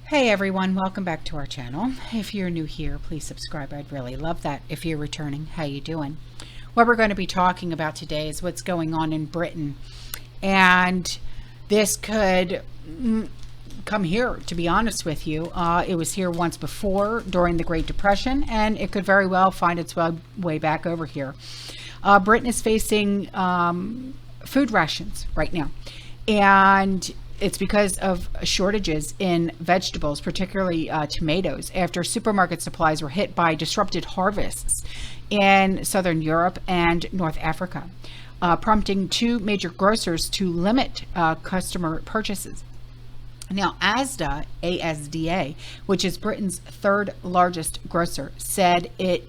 Hey everyone, welcome back to our channel. If you're new here, please subscribe. I'd really love that. If you're returning, how you doing? What we're going to be talking about today is what's going on in Britain. And this could come here, to be honest with you. It was here once before during the Great Depression, and it could very well find its way back over here. Britain is facing food rations right now. And it's because of shortages in vegetables, particularly tomatoes, after supermarket supplies were hit by disrupted harvests in Southern Europe and North Africa, prompting two major grocers to limit customer purchases. Now, ASDA, which is Britain's third largest grocer, said it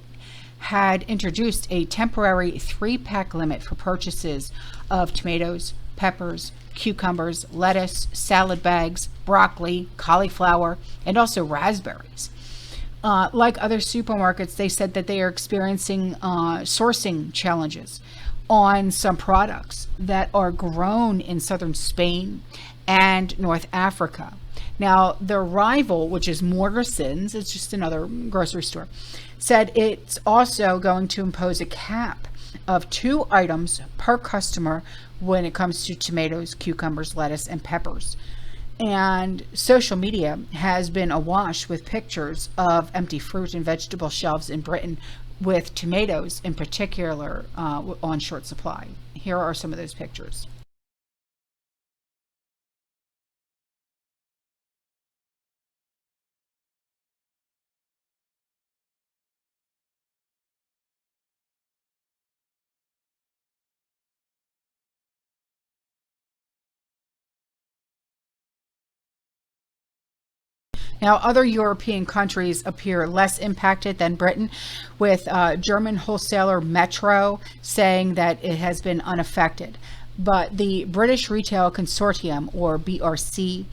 had introduced a temporary 3-pack limit for purchases of tomatoes, peppers, cucumbers, lettuce, salad bags, broccoli, cauliflower, and also raspberries. Like other supermarkets, they said that they are experiencing sourcing challenges on some products that are grown in southern Spain and North Africa. Now, their rival, which is Morrison's, it's just another grocery store, said it's also going to impose a cap of 2 items per customer when it comes to tomatoes, cucumbers, lettuce, and peppers. And social media has been awash with pictures of empty fruit and vegetable shelves in Britain, with tomatoes in particular on short supply. Here are some of those pictures. Now, other European countries appear less impacted than Britain, with German wholesaler Metro saying that it has been unaffected. But the British Retail Consortium, or BRC,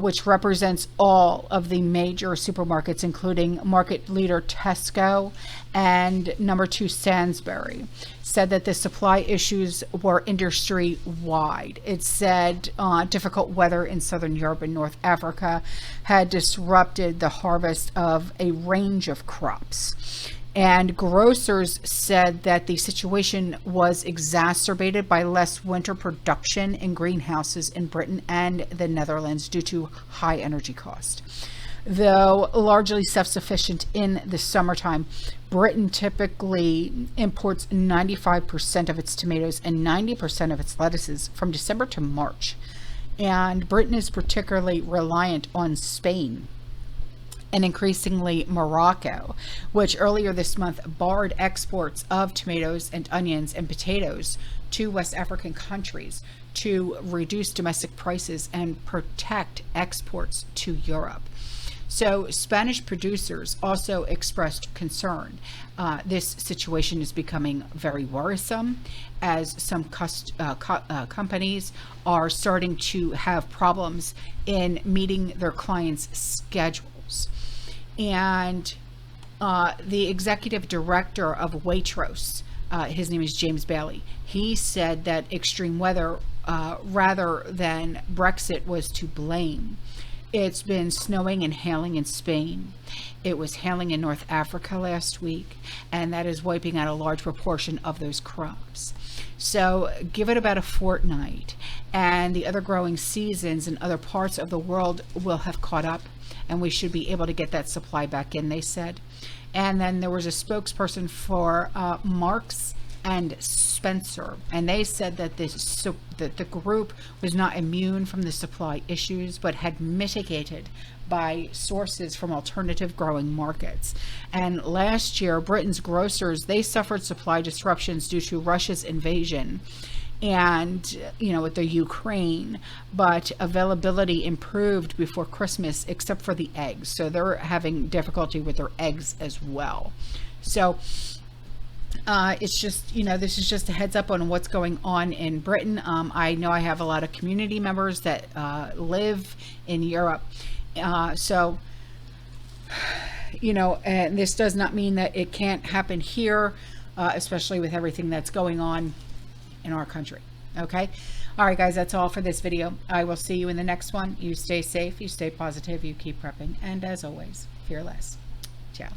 which represents all of the major supermarkets, including market leader Tesco and number 2 Sainsbury, said that the supply issues were industry-wide. It said difficult weather in Southern Europe and North Africa had disrupted the harvest of a range of crops. And grocers said that the situation was exacerbated by less winter production in greenhouses in Britain and the Netherlands due to high energy cost. Though largely self-sufficient in the summertime, Britain typically imports 95% of its tomatoes and 90% of its lettuces from December to March. And Britain is particularly reliant on Spain and increasingly Morocco, which earlier this month barred exports of tomatoes and onions and potatoes to West African countries to reduce domestic prices and protect exports to Europe. So Spanish producers also expressed concern. This situation is becoming very worrisome, as some companies are starting to have problems in meeting their clients' schedules. And the executive director of Waitrose, his name is James Bailey, he said that extreme weather rather than Brexit was to blame. It's been snowing and hailing in Spain. It was hailing in North Africa last week, and that is wiping out a large proportion of those crops. So give it about a fortnight, and the other growing seasons in other parts of the world will have caught up, and we should be able to get that supply back in, they said. And then there was a spokesperson for Marks and Spencer, and they said that that the group was not immune from the supply issues, but had mitigated by sources from alternative growing markets. And last year, Britain's grocers, they suffered supply disruptions due to Russia's invasion and, with the Ukraine, but availability improved before Christmas, except for the eggs. So they're having difficulty with their eggs as well. So it's just, this is just a heads up on what's going on in Britain. I know I have a lot of community members that live in Europe. So, and this does not mean that it can't happen here, especially with everything that's going on in our country. Okay. All right, guys, that's all for this video. I will see you in the next one. You stay safe, you stay positive, you keep prepping, and as always, fearless. Ciao.